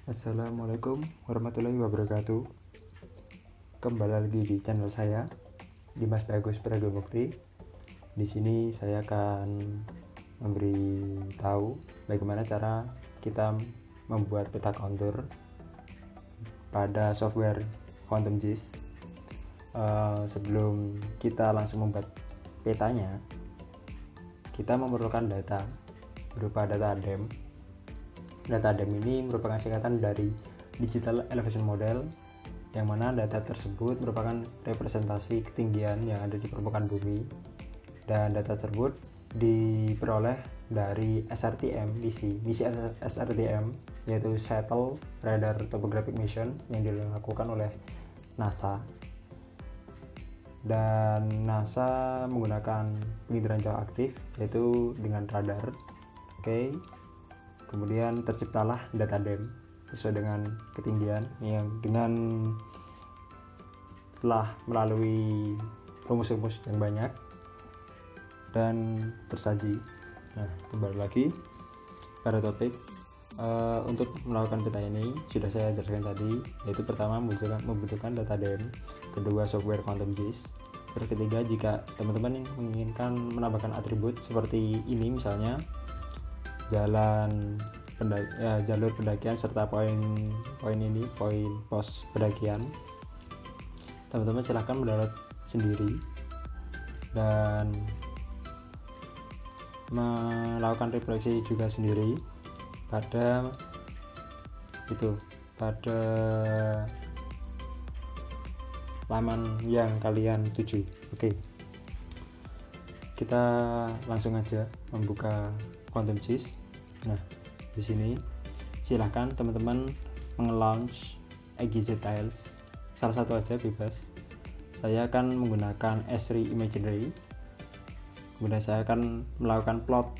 Assalamualaikum warahmatullahi wabarakatuh. Kembali lagi di channel saya, Dimas Bagus Pragabukti. Di sini saya akan memberi tahu bagaimana cara kita membuat peta kontur pada software QuantumGIS. Sebelum kita langsung membuat petanya, kita memerlukan data berupa data DEM. Data DEM ini merupakan singkatan dari Digital Elevation Model, yang mana data tersebut merupakan representasi ketinggian yang ada di permukaan bumi, dan data tersebut diperoleh dari SRTM misi SRTM, yaitu Shuttle Radar Topographic Mission yang dilakukan oleh NASA. Dan NASA menggunakan penginderaan jauh aktif, yaitu dengan radar. Kemudian terciptalah data DEM sesuai dengan ketinggian yang dengan telah melalui rumus-rumus yang banyak dan tersaji. Nah, kembali lagi pada topik. Untuk melakukan peta ini sudah saya jelaskan tadi, yaitu pertama membutuhkan data DEM, kedua software QuantumGIS, terus ketiga jika teman-teman yang menginginkan menambahkan atribut seperti ini, misalnya jalur pendakian serta poin pos pendakian, teman-teman silahkan mendownload sendiri dan melakukan refleksi juga sendiri pada laman yang kalian tuju. Kita langsung aja membuka QuantumGIS. Nah, di sini silahkan teman-teman menge-launch XGC Tiles, salah satu aja bebas. Saya akan menggunakan S3 Imagery. Kemudian saya akan melakukan plot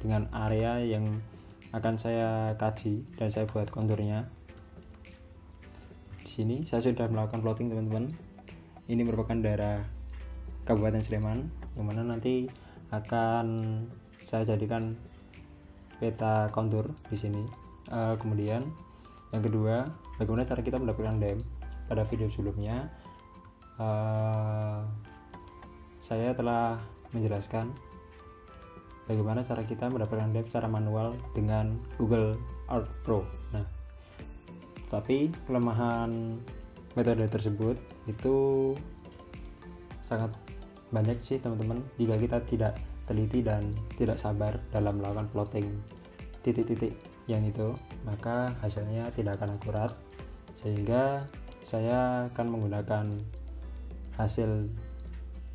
dengan area yang akan saya kaji dan saya buat konturnya. Di sini saya sudah melakukan plotting, teman-teman. Ini merupakan daerah Kabupaten Sleman, yang mana nanti akan saya jadikan peta kontur di sini. Kemudian yang kedua, bagaimana cara kita mendapatkan DEM. Pada video sebelumnya saya telah menjelaskan bagaimana cara kita mendapatkan DEM secara manual dengan Google Earth Pro. Nah, tapi kelemahan metode tersebut itu sangat banyak sih, teman-teman. Jika kita tidak teliti dan tidak sabar dalam melakukan plotting titik-titik yang itu, maka hasilnya tidak akan akurat. Sehingga saya akan menggunakan hasil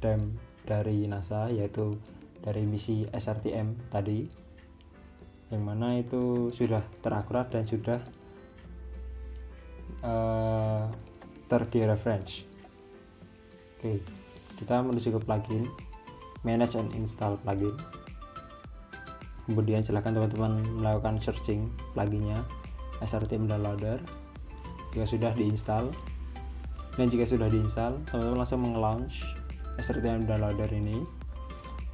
DEM dari NASA, yaitu dari misi SRTM tadi, yang mana itu sudah terakurat dan sudah terdireference. Kita menuju ke plugin, manage and install plugin. Kemudian silahkan teman-teman melakukan searching pluginnya, SRTM downloader. Jika sudah diinstal, dan jika sudah diinstal, teman-teman langsung meng-launch SRTM downloader ini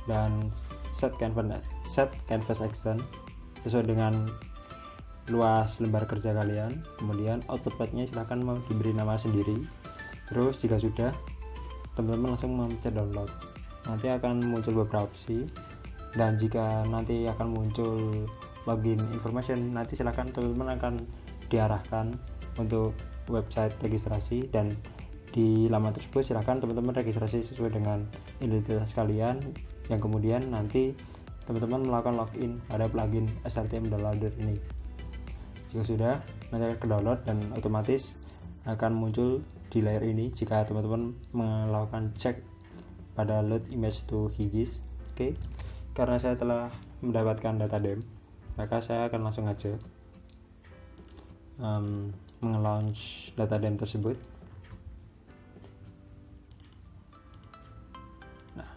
dan set canvas extent sesuai dengan luas lembar kerja kalian. Kemudian output path-nya silahkan diberi nama sendiri. Terus jika sudah, teman-teman langsung mencet download. Nanti akan muncul beberapa opsi, dan jika nanti akan muncul login information, nanti silakan teman-teman akan diarahkan untuk website registrasi, dan di laman tersebut silakan teman-teman registrasi sesuai dengan identitas kalian, yang kemudian nanti teman-teman melakukan login pada plugin SRTM downloader ini. Jika sudah, nanti akan ke download dan otomatis akan muncul di layar ini jika teman-teman melakukan cek pada load image to QGIS. Karena saya telah mendapatkan data DEM, maka saya akan langsung aja meng-launch data DEM tersebut. Nah,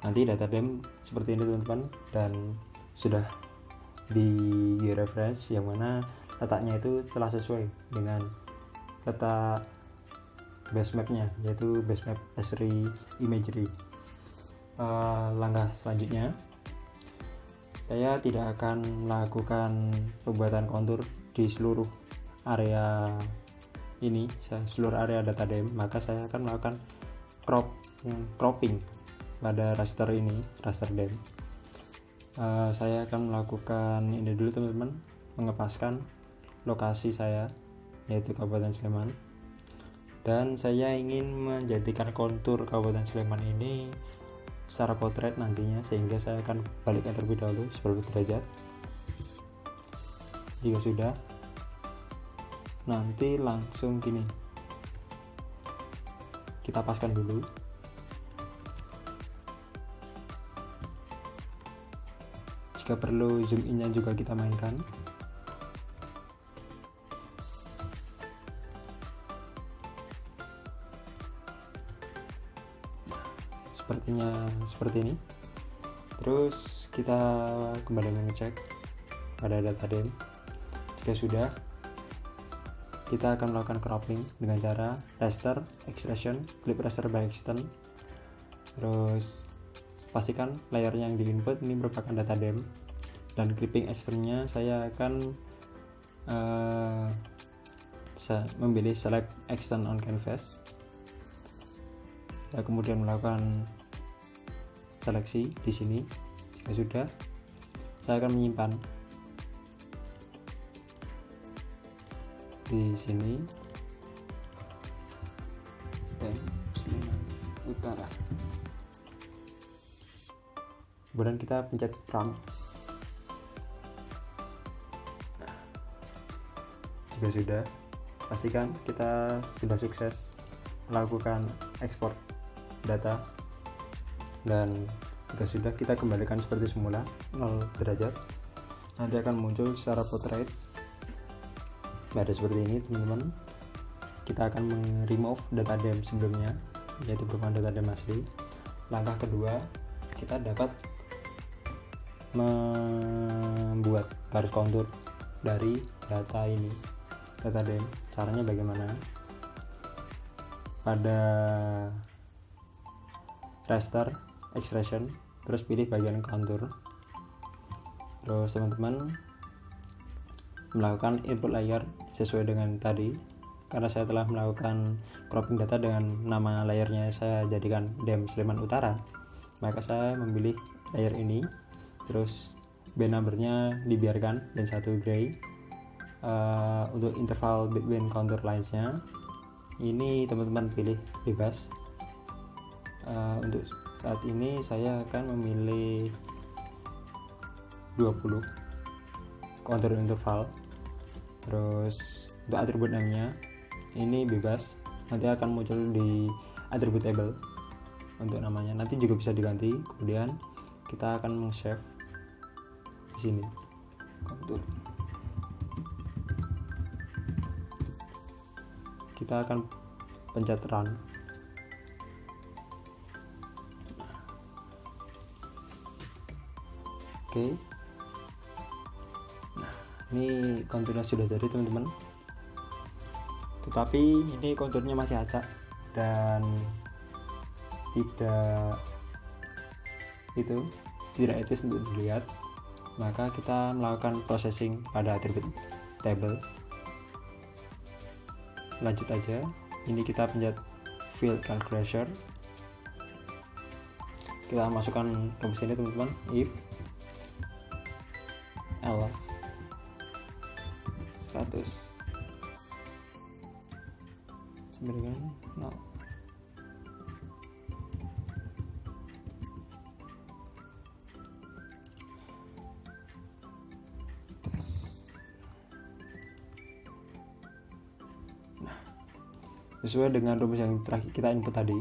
nanti data DEM seperti ini, teman-teman, dan sudah di reference, yang mana letaknya itu telah sesuai dengan letak base mapnya, yaitu base map S3 Imagery. Langkah selanjutnya, saya tidak akan melakukan pembuatan kontur di seluruh area ini, seluruh area data dem, maka saya akan melakukan cropping pada raster ini, raster dem. Saya akan melakukan ini dulu teman-teman, mengepaskan lokasi saya, yaitu Kabupaten Sleman, dan saya ingin menjadikan kontur Kabupaten Sleman ini secara potret nantinya, sehingga saya akan balikkan terlebih dahulu 90 derajat. Jika sudah, nanti langsung gini, kita paskan dulu. Jika perlu zoom in-nya juga kita mainkan. Sepertinya seperti ini. Terus kita kembali mengecek pada data dem. Jika sudah, kita akan melakukan cropping dengan cara raster extraction, clip raster by extend. Terus pastikan layernya yang di input ini merupakan data dem, dan clipping externnya saya akan memilih select extend on canvas. Saya kemudian melakukan seleksi di sini. Jika sudah, saya akan menyimpan di sini dan Sleman Utara. Kemudian kita pencet run. Jika sudah, pastikan kita sudah sukses melakukan ekspor data, dan jika sudah, kita kembalikan seperti semula 0 derajat. Nanti akan muncul secara portrait pada seperti ini teman-teman. Kita akan remove data dem sebelumnya, yaitu berupa data dem asli. Langkah kedua, kita dapat membuat garis kontur dari data ini, data dem. Caranya bagaimana? Pada raster extraction, terus pilih bagian kontur. Terus teman-teman melakukan input layer sesuai dengan tadi. Karena saya telah melakukan cropping data dengan nama layernya saya jadikan dem Sleman Utara, maka saya memilih layer ini. Terus band numbernya dibiarkan dan 1 gray. Untuk interval between contour lines-nya ini teman-teman pilih bebas. Untuk saat ini saya akan memilih 20 contour interval. Terus untuk atribut name-nya ini bebas, nanti akan muncul di attribute table untuk namanya, nanti juga bisa diganti. Kemudian kita akan meng-save di sini kontur. Kita akan pencet run. Oke. Nah, ini konturnya sudah jadi teman-teman. Tetapi ini konturnya masih acak dan tidak etis untuk dilihat. Maka kita melakukan processing pada attribute table. Lanjut aja. Ini kita pencet field calculator. Kita masukkan rumus ini teman-teman, if elf 100 sama dengan 0. Sesuai dengan rumus yang terakhir kita input tadi,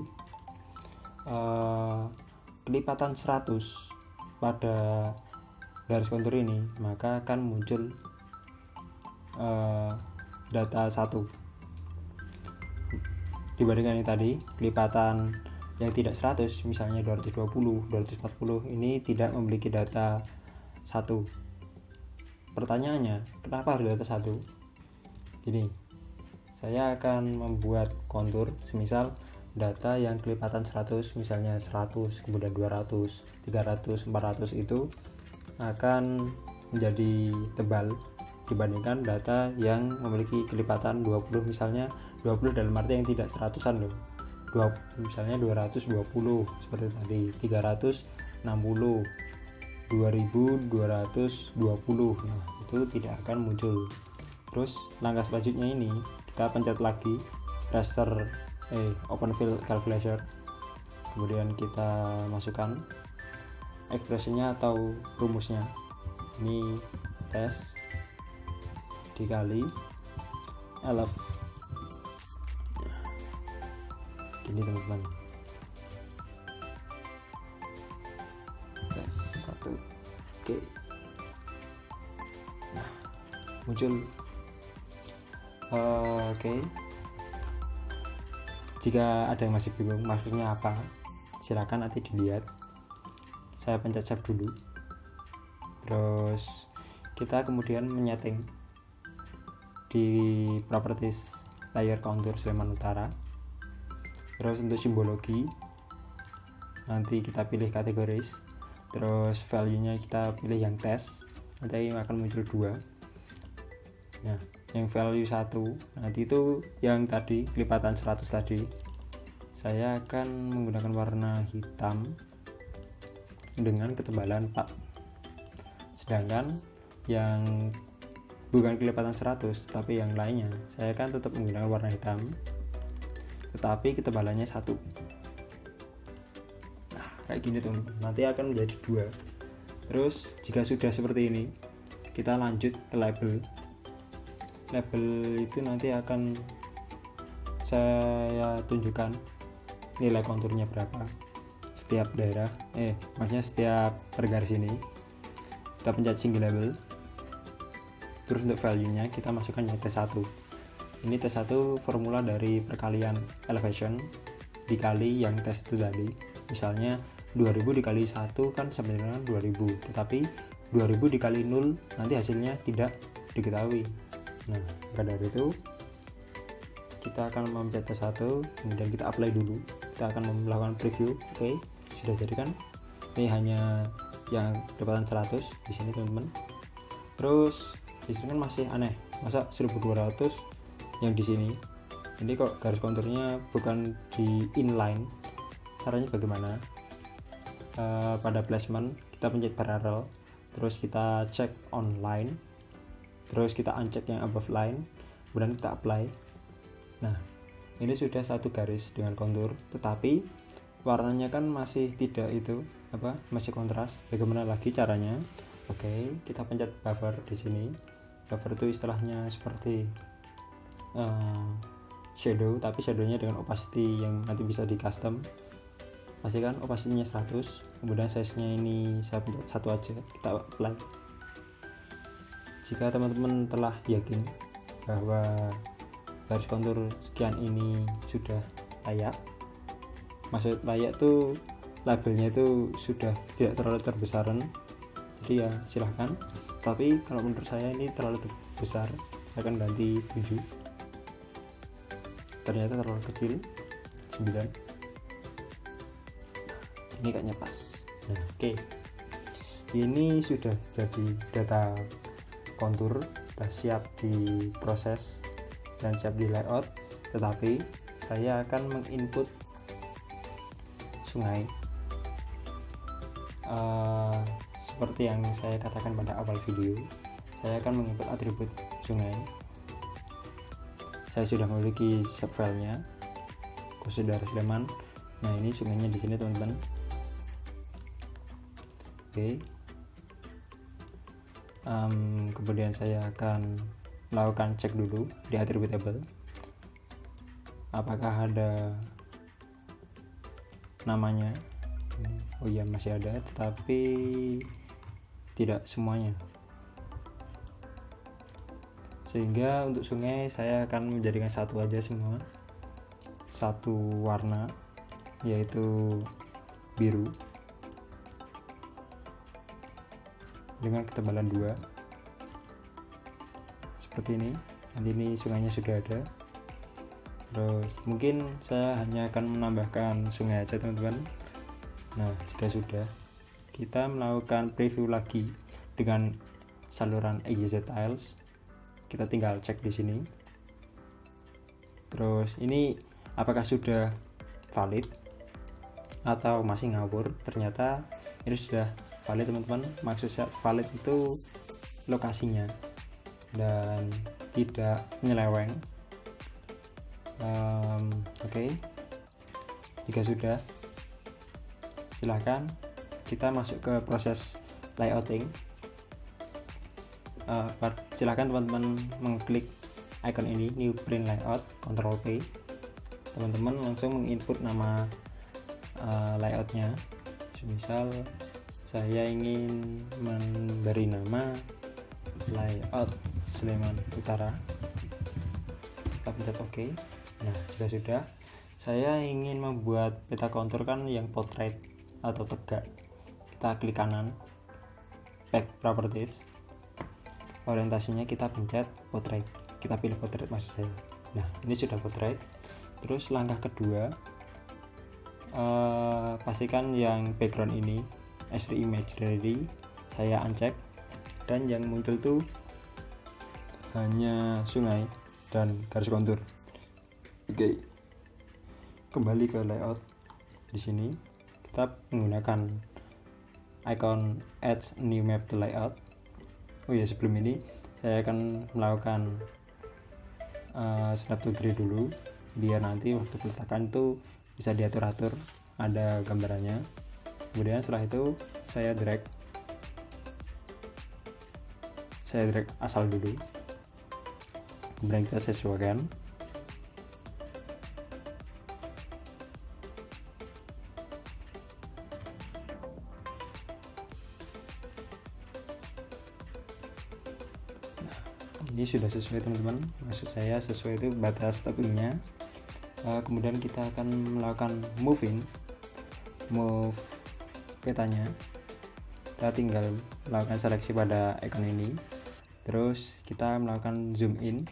kelipatan 100 pada garis kontur ini, maka akan muncul data 1 dibandingkan yang tadi. Kelipatan yang tidak 100, misalnya 220, 240, ini tidak memiliki data 1. Pertanyaannya, kenapa harus data 1? Gini, saya akan membuat kontur semisal data yang kelipatan 100, misalnya 100, kemudian 200, 300, 400 itu akan menjadi tebal dibandingkan data yang memiliki kelipatan 20, misalnya 20 dalam arti yang tidak 100-an loh, misalnya 220 seperti tadi, 360, 2220. Nah, itu tidak akan muncul. Terus langkah selanjutnya ini kita pencet lagi raster open field calculator, kemudian kita masukkan ekspresinya atau rumusnya. Ini tes dikali elef, gini teman-teman, tes 1. Oke, nah muncul. Oke, jika ada yang masih bingung maksudnya apa, silakan nanti dilihat. Saya pencet save dulu. Terus kita kemudian menyeting di properties layer contour Sleman Utara. Terus untuk simbologi nanti kita pilih kategoris, terus value nya kita pilih yang tes, nanti akan muncul 2. Nah, yang value 1 nanti itu yang tadi kelipatan 100 tadi, saya akan menggunakan warna hitam dengan ketebalan 4. Sedangkan yang bukan kelipatan 100 tapi yang lainnya saya akan tetap menggunakan warna hitam tetapi ketebalannya 1. Nah, kayak gini tuh, nanti akan menjadi 2. Terus jika sudah seperti ini, kita lanjut ke label. Label itu nanti akan saya tunjukkan nilai konturnya berapa setiap daerah, maksudnya setiap per garis ini. Kita pencet single label. Terus untuk value nya kita masukkan yang T1. Ini T1 formula dari perkalian elevation dikali yang tes itu tadi. Misalnya 2000 dikali 1 kan sebenarnya 2000, tetapi 2000 dikali 0 nanti hasilnya tidak diketahui. Nah, maka dari itu kita akan memencet T1, kemudian kita apply dulu. Kita akan melakukan preview. Oke, sudah jadi kan? Ini hanya yang kelipatan 100 di sini teman-teman. Terus di sini kan masih aneh, masa 1200 yang di sini. Ini kok garis konturnya bukan di inline. Caranya bagaimana? Pada placement kita pencet parallel, terus kita cek on line, terus kita uncheck yang above line, kemudian kita apply. Nah, ini sudah satu garis dengan kontur, tetapi warnanya kan masih tidak itu masih kontras. Bagaimana lagi caranya? Oke, kita pencet buffer di sini. Buffer itu istilahnya seperti shadow, tapi shadownya dengan opacity yang nanti bisa di custom. Pastikan opacity-nya 100, kemudian size-nya ini saya pencet 1 aja, kita apply. Jika teman-teman telah yakin bahwa garis kontur sekian ini sudah layak, maksud layak tuh labelnya itu sudah tidak terlalu terbesaran, jadi ya silahkan. Tapi kalau menurut saya ini terlalu besar, saya akan ganti 7. Ternyata terlalu kecil, 9. Ini kayaknya pas. Nah, oke. Ini sudah jadi data kontur, sudah siap diproses dan siap di layout. Tetapi saya akan menginput sungai. Seperti yang saya katakan pada awal video, saya akan menginput atribut sungai. Saya sudah memiliki subfile-nya, Kosudara Sleman. Nah, ini sungainya di sini teman-teman. Oke. Kemudian saya akan melakukan cek dulu di atribut table, apakah ada namanya. Oh iya, masih ada, tetapi tidak semuanya. Sehingga untuk sungai saya akan menjadikan satu aja semua, satu warna, yaitu biru dengan ketebalan 2 seperti ini. Nanti ini sungainya sudah ada. Terus mungkin saya hanya akan menambahkan sungai aja teman-teman. Nah, jika sudah, kita melakukan preview lagi dengan saluran XYZ tiles. kita tinggal cek di sini. Terus ini apakah sudah valid atau masih ngawur? Ternyata ini sudah valid teman-teman. Maksudnya valid itu lokasinya dan tidak menyeleweng. Oke. Jika sudah, silahkan kita masuk ke proses layouting. Silahkan teman-teman mengklik icon ini, new print layout, Ctrl P. Teman-teman langsung menginput nama layoutnya. Misal saya ingin memberi nama layout Sleman Utara. Kita pencet OK. Nah, jika sudah, saya ingin membuat peta kontur kan yang portrait atau tegak. Kita klik kanan, back properties, orientasinya kita pencet portrait. Kita pilih portrait maksud saya. Nah, ini sudah portrait. Terus langkah kedua, pastikan yang background ini S3 image ready, saya uncheck, dan yang muncul tuh hanya sungai dan garis kontur. Oke. Kembali ke layout. Di sini kita menggunakan icon add new map to layout. Oh ya, sebelum ini saya akan melakukan snap to grid dulu, biar nanti waktu peletakan itu bisa diatur-atur, ada gambarannya. Kemudian setelah itu saya drag asal dulu, kemudian kita sesuaikan. Ini sudah sesuai teman-teman, maksud saya sesuai itu batas tebingnya. Kemudian kita akan melakukan move petanya. Kita tinggal melakukan seleksi pada icon ini, terus kita melakukan zoom in.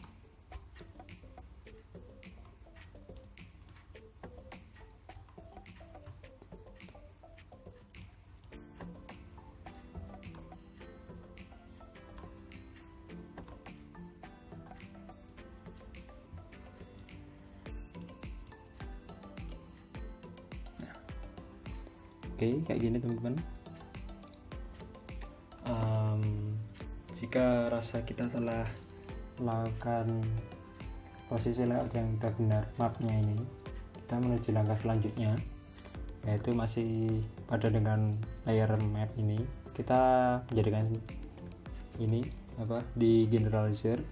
Oke, kayak gini teman-teman. Jika rasa kita telah melakukan posisi layout yang sudah benar, mapnya ini, kita menuju langkah selanjutnya, yaitu masih pada dengan layer map ini. Kita menjadikan ini di generalizer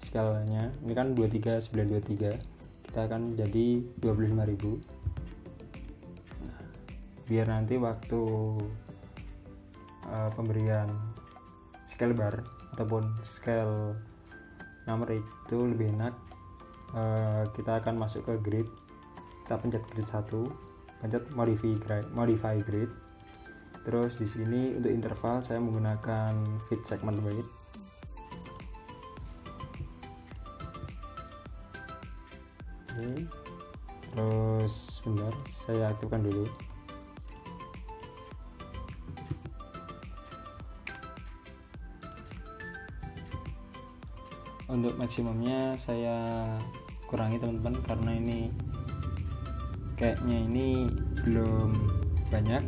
skalanya. Ini kan 23923, kita akan jadi 25.000. Biar nanti waktu pemberian scale bar ataupun scale nomor itu lebih enak, kita akan masuk ke grid. Kita pencet grid 1, pencet modify grid. Terus di sini untuk interval saya menggunakan fit segment weight. Oke. Terus bentar, saya aktifkan dulu. Untuk maksimumnya saya kurangi teman-teman, karena ini kayaknya ini belum banyak.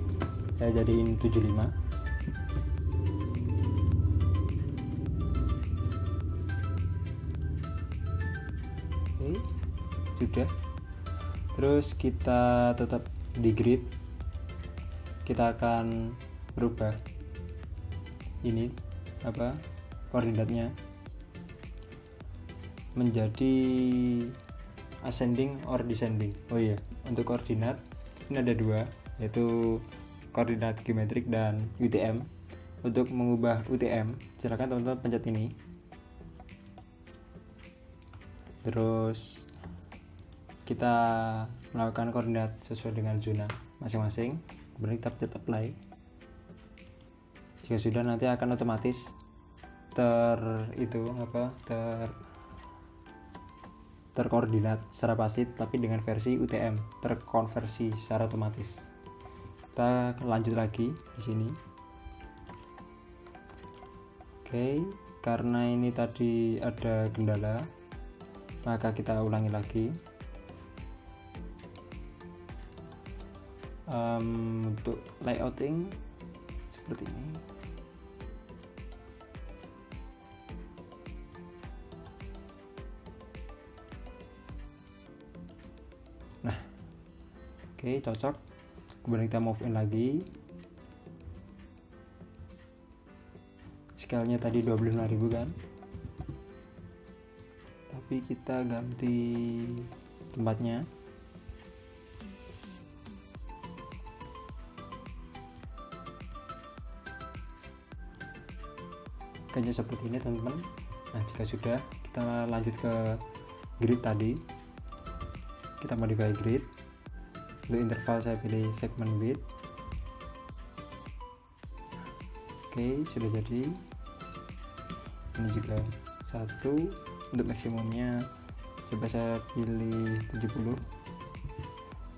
Saya jadiin 75. Oke, sudah. Terus kita tetap di grid, kita akan berubah ini koordinatnya menjadi ascending or descending. Oh iya, untuk koordinat ini ada dua, yaitu koordinat geometrik dan UTM. Untuk mengubah UTM, silakan teman-teman pencet ini. Terus kita melakukan koordinat sesuai dengan zona masing-masing. Kemudian kita pencet apply. Jika sudah, nanti akan otomatis terkoordinat secara pasti, tapi dengan versi UTM, terkonversi secara otomatis. Kita lanjut lagi di sini. Oke, karena ini tadi ada kendala, maka kita ulangi lagi. Untuk layouting seperti ini. Nah, oke, cocok. Kemudian kita move in lagi. Scale-nya tadi 25.000 kan, tapi kita ganti tempatnya. Kayaknya seperti ini teman-teman. Nah, jika sudah, kita lanjut ke grid tadi. Kita modify grid. Untuk interval saya pilih segment width. Oke, sudah jadi. Ini juga satu. Untuk maksimumnya coba saya pilih 70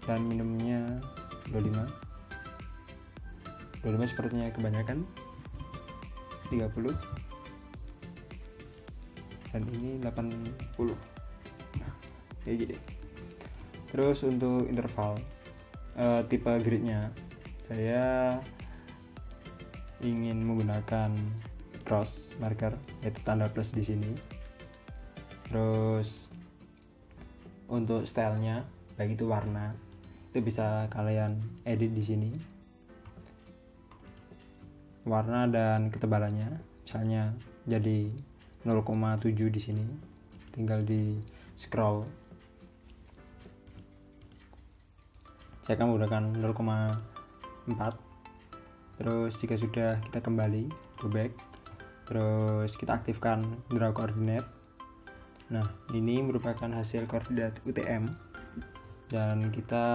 dan minimumnya 25 sepertinya kebanyakan, 30 dan ini 80. Nah, kayak gini. Terus untuk interval tipe gridnya saya ingin menggunakan cross marker, yaitu tanda plus di sini. Terus untuk stylenya, baik itu warna, itu bisa kalian edit di sini. Warna dan ketebalannya, misalnya jadi 0,7 di sini, tinggal di scroll. Saya akan menggunakan 0,4. Terus jika sudah, kita kembali go back, terus kita aktifkan draw coordinate. Nah, ini merupakan hasil koordinat UTM dan kita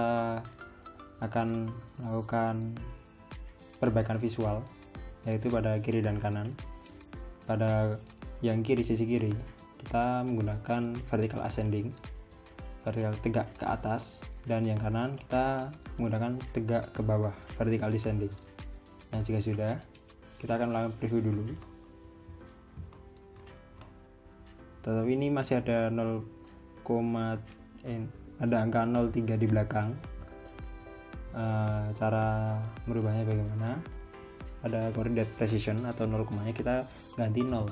akan melakukan perbaikan visual, yaitu pada kiri dan kanan. Pada yang kiri, sisi kiri, kita menggunakan vertical ascending, vertical tegak ke atas, dan yang kanan kita menggunakan tegak ke bawah, vertical descending. Nah, jika sudah, kita akan melakukan preview dulu. Tetapi ini masih ada ada angka 03 di belakang. Cara merubahnya bagaimana? Ada coordinate precision atau 0, kita ganti 0.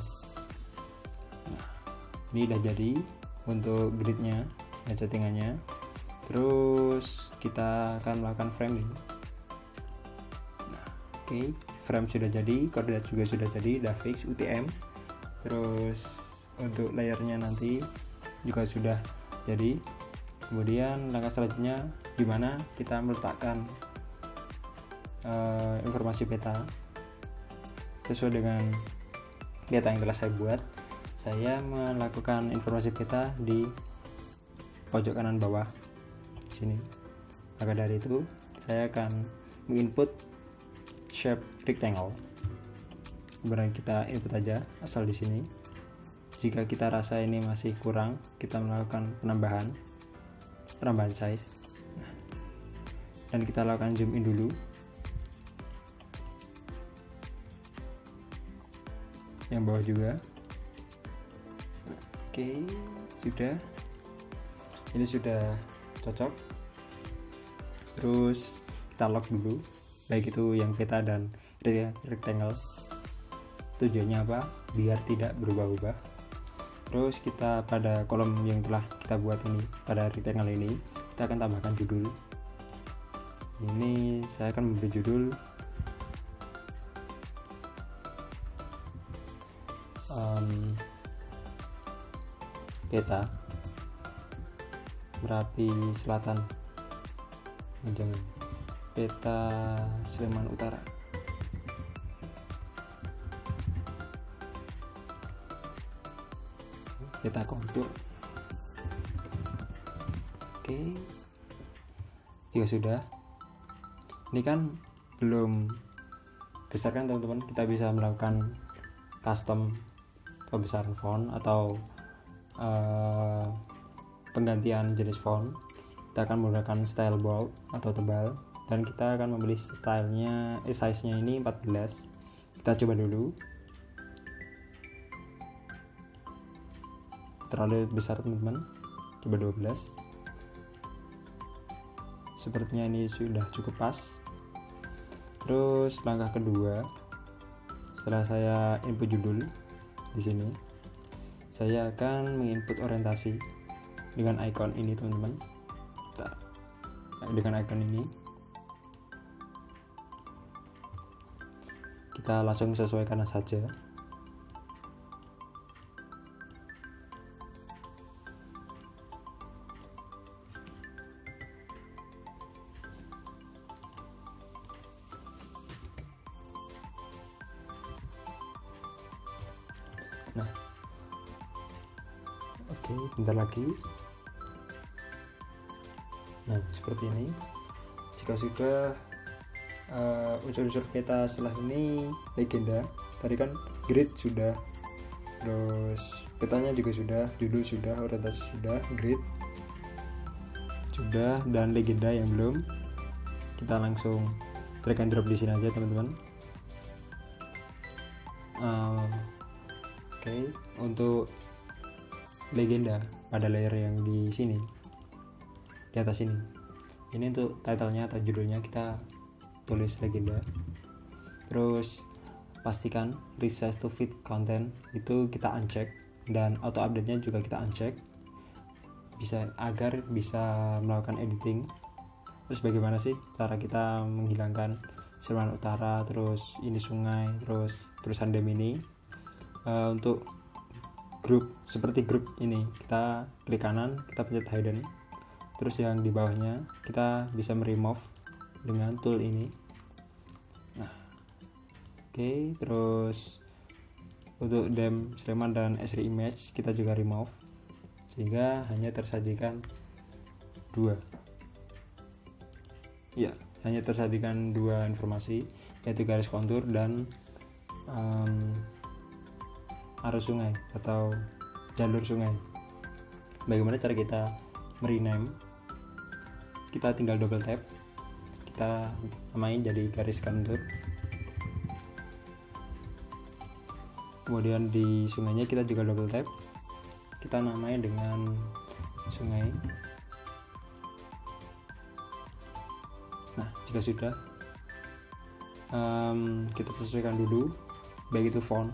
Nah, ini udah jadi untuk gridnya dan settingannya. Terus kita akan melakukan framing. Nah, oke, frame sudah jadi, koordinat juga sudah jadi, udah fix UTM. Terus untuk layernya nanti juga sudah jadi. Kemudian langkah selanjutnya dimana kita meletakkan informasi peta sesuai dengan data yang telah saya buat. Saya melakukan informasi peta di pojok kanan bawah sini. Maka dari itu saya akan menginput shape rectangle. Kemudian kita input aja asal di sini. Jika kita rasa ini masih kurang, kita melakukan penambahan size. Dan kita lakukan zoom in dulu. Yang bawah juga. Oke, sudah. Ini sudah cocok. Terus kita lock dulu, baik itu yang peta dan rectangle. Tujuannya apa? Biar tidak berubah-ubah. Terus kita pada kolom yang telah kita buat ini, pada rectangle ini, kita akan tambahkan judul. Ini saya akan memberi judul peta Merapi Selatan, jangan, peta Sleman Utara. Peta kontur. Oke, jika sudah, ini kan belum besar kan teman-teman, kita bisa melakukan custom pembesaran font atau penggantian jenis font. Kita akan menggunakan style bold atau tebal, dan kita akan memilih stylenya, size nya ini 14. Kita coba dulu. terlalu besar teman-teman, coba 12. Sepertinya ini sudah cukup pas. Terus langkah kedua, setelah saya input judul di sini, saya akan menginput orientasi dengan icon ini teman-teman. Dengan icon ini kita langsung sesuaikan saja. Nah, oke, bentar lagi. Nah, seperti ini. Jika sudah unsur-unsur peta setelah ini legenda, tadi kan grid sudah, terus petanya juga sudah, judul sudah, orientasi sudah, grid sudah, dan legenda yang belum, kita langsung drag and drop di sini aja teman-teman. Oke, untuk legenda pada layer yang di sini, di atas ini untuk titlenya atau judulnya kita tulis legenda. Terus pastikan resize to fit content itu kita uncheck, dan auto update nya juga kita uncheck, agar bisa melakukan editing. Terus bagaimana sih cara kita menghilangkan seruan utara, terus ini sungai, terus tulisan dem ini. Untuk grup, seperti grup ini, kita klik kanan, kita pencet hidden, terus yang di bawahnya kita bisa remove dengan tool ini. Nah, oke, terus untuk dem Sleman dan Esri image kita juga remove, sehingga hanya tersajikan dua informasi, yaitu garis kontur dan arus sungai atau jalur sungai. Bagaimana cara kita merename? Kita tinggal double tap, kita namain jadi garis kontur, kemudian di sungainya kita juga double tap, kita namain dengan sungai. Nah, jika sudah, kita sesuaikan dulu, baik itu font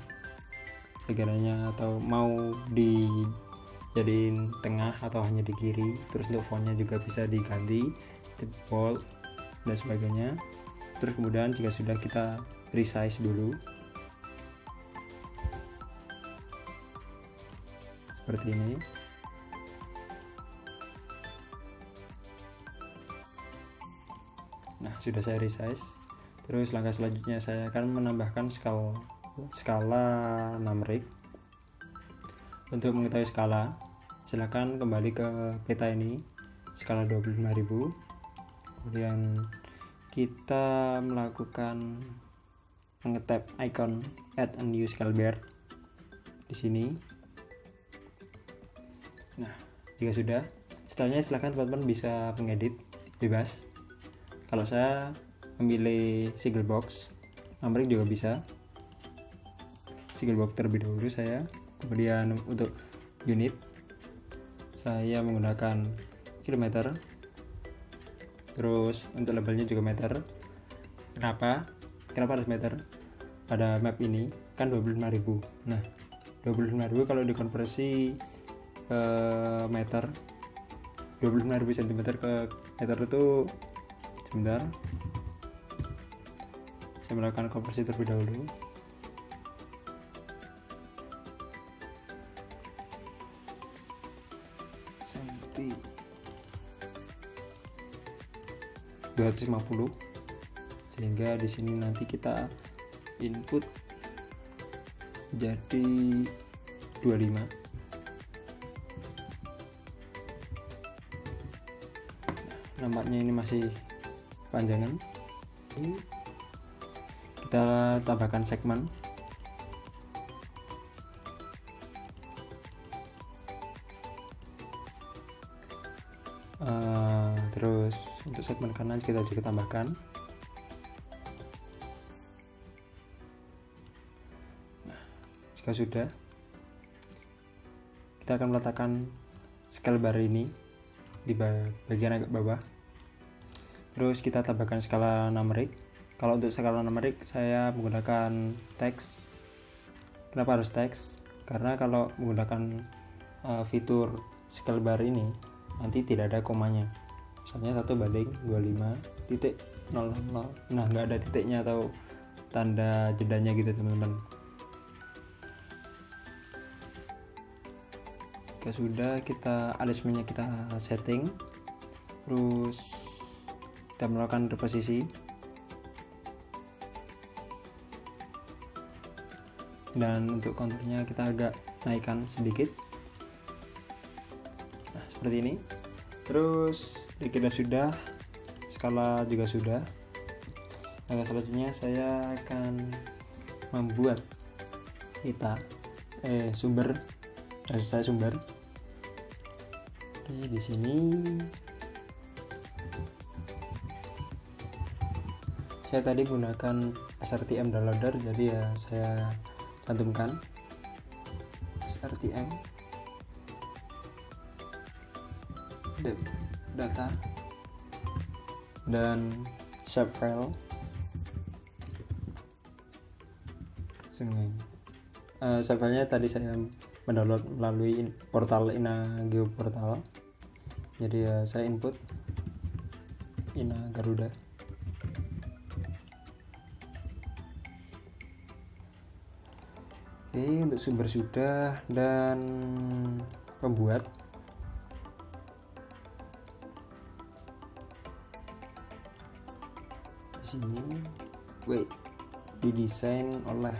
legendanya atau mau dijadiin tengah atau hanya di kiri. Terus untuk fontnya juga bisa diganti bold dan sebagainya. Terus kemudian jika sudah, kita resize dulu seperti ini. Nah, sudah saya resize. Terus langkah selanjutnya saya akan menambahkan skala numeric. Untuk mengetahui skala, silakan kembali ke peta ini, skala 25.000. Kemudian kita melakukan mengetap icon add a new scale bar di sini. Nah, jika sudah, setelahnya silakan teman-teman bisa mengedit bebas. Kalau saya memilih single box, numeric juga bisa. Single box terlebih dahulu saya, kemudian untuk unit saya menggunakan kilometer, terus untuk labelnya juga meter. Kenapa harus meter? Pada map ini kan 25.000. Nah, 25.000 kalau dikonversi ke meter, 25.000 cm ke meter itu, sebentar, saya melakukan konversi terlebih dahulu. Senti 250, sehingga di sini nanti kita input jadi 25. Nampaknya ini masih panjangan. Kita tambahkan segmen. Terus untuk segmen kanan kita juga tambahkan. Nah, jika sudah, kita akan meletakkan scale bar ini di bagian agak bawah. Terus kita tambahkan skala numerik. Kalau untuk skala numerik saya menggunakan teks. Kenapa harus teks? Karena kalau menggunakan fitur scale bar ini nanti tidak ada komanya. Misalnya 1:25.00. Nah, nggak ada titiknya atau tanda jedanya gitu teman-teman. Jika sudah, kita alignmentnya kita setting, terus kita melakukan reposisi, dan untuk konturnya kita agak naikkan sedikit, nah seperti ini. Terus kita sudah, skala juga sudah. Nah, selanjutnya saya akan membuat sumber. Oke, di sini saya tadi gunakan SRTM downloader, jadi ya saya cantumkan SRTM data dan shape file. Shape filenya tadi saya mendownload melalui portal Inageo Portal, jadi ya saya input Ina Garuda. Oke, untuk sumber sudah, dan pembuat di sini didesain oleh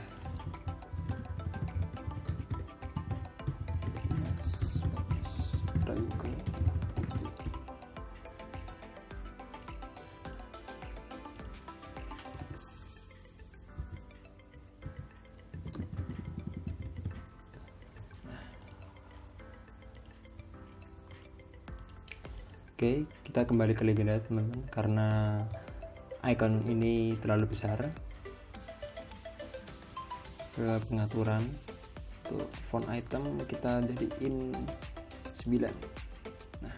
Oke, kita kembali ke legenda teman-teman, karena icon ini terlalu besar. Ke pengaturan untuk font item kita jadiin 9. Nah,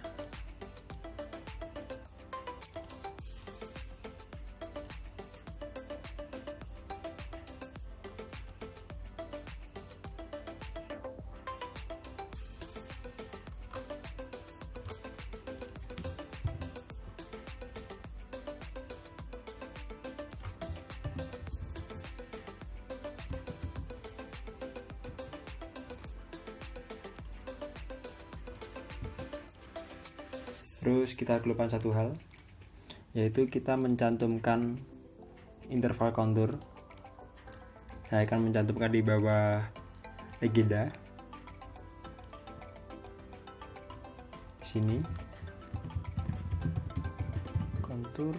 terus kita kelupaan satu hal, yaitu kita mencantumkan interval kontur. Saya akan mencantumkan di bawah legenda di sini, kontur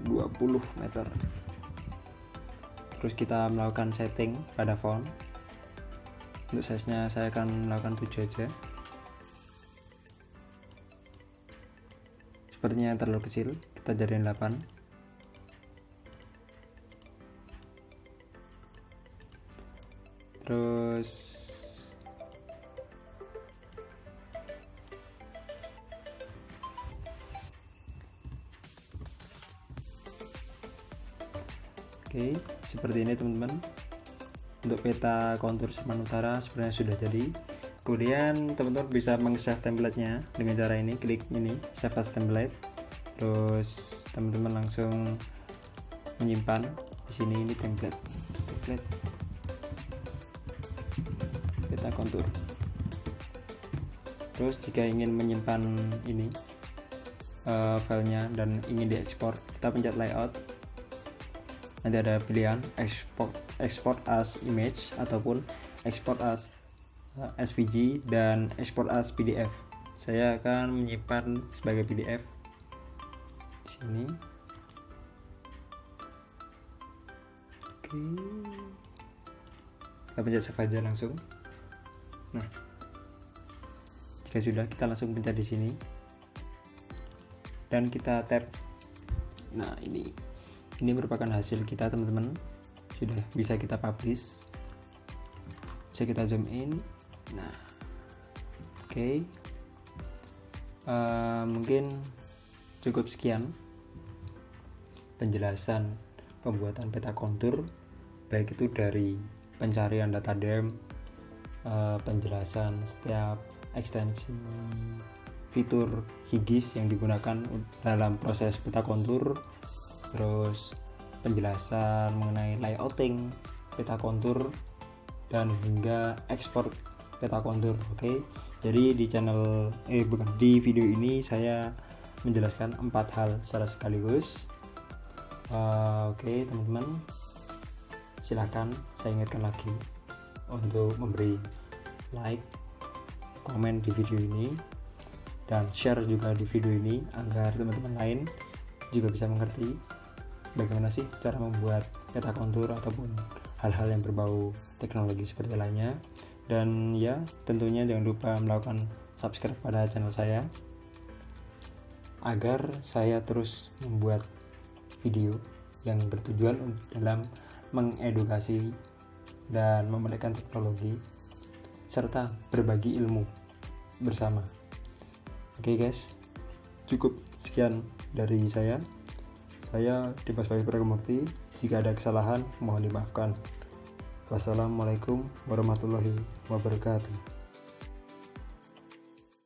20 meter. Terus kita melakukan setting pada font. Untuk size nya saya akan melakukan 7 aja. Sepertinya terlalu kecil, kita jadiin 8. Terus oke, seperti ini teman-teman. Untuk peta kontur Sumatera Utara sebenarnya sudah jadi. Kemudian teman-teman bisa meng-save template-nya dengan cara ini, klik ini save as template. Terus teman-teman langsung menyimpan di sini, ini template peta kontur. Terus jika ingin menyimpan ini filenya dan ingin diekspor, kita pencet layout. Nanti ada pilihan export as image ataupun export as SVG dan export as PDF. Saya akan menyimpan sebagai PDF di sini. Oke, kita pencet save aja langsung. Nah, jika sudah, kita langsung pencet di sini dan kita tap. Nah, ini merupakan hasil kita teman-teman, sudah bisa kita publish, bisa kita zoom in. Nah, Oke. Mungkin cukup sekian penjelasan pembuatan peta kontur, baik itu dari pencarian data DEM, penjelasan setiap ekstensi fitur higis yang digunakan dalam proses peta kontur, terus penjelasan mengenai layouting peta kontur, dan hingga ekspor peta kontur. Oke. Jadi di video ini saya menjelaskan 4 hal secara sekaligus. Oke, teman-teman, silakan saya ingatkan lagi untuk memberi like, komen di video ini, dan share juga di video ini agar teman-teman lain juga bisa mengerti bagaimana sih cara membuat peta kontur ataupun hal-hal yang berbau teknologi seperti lainnya. Dan ya, tentunya jangan lupa melakukan subscribe pada channel saya agar saya terus membuat video yang bertujuan dalam mengedukasi dan memerdekakan teknologi serta berbagi ilmu bersama. Oke guys, cukup sekian dari saya. Saya Dimas Wahyu Pragamukti. Jika ada kesalahan mohon dimaafkan. Wassalamualaikum warahmatullahi wabarakatuh.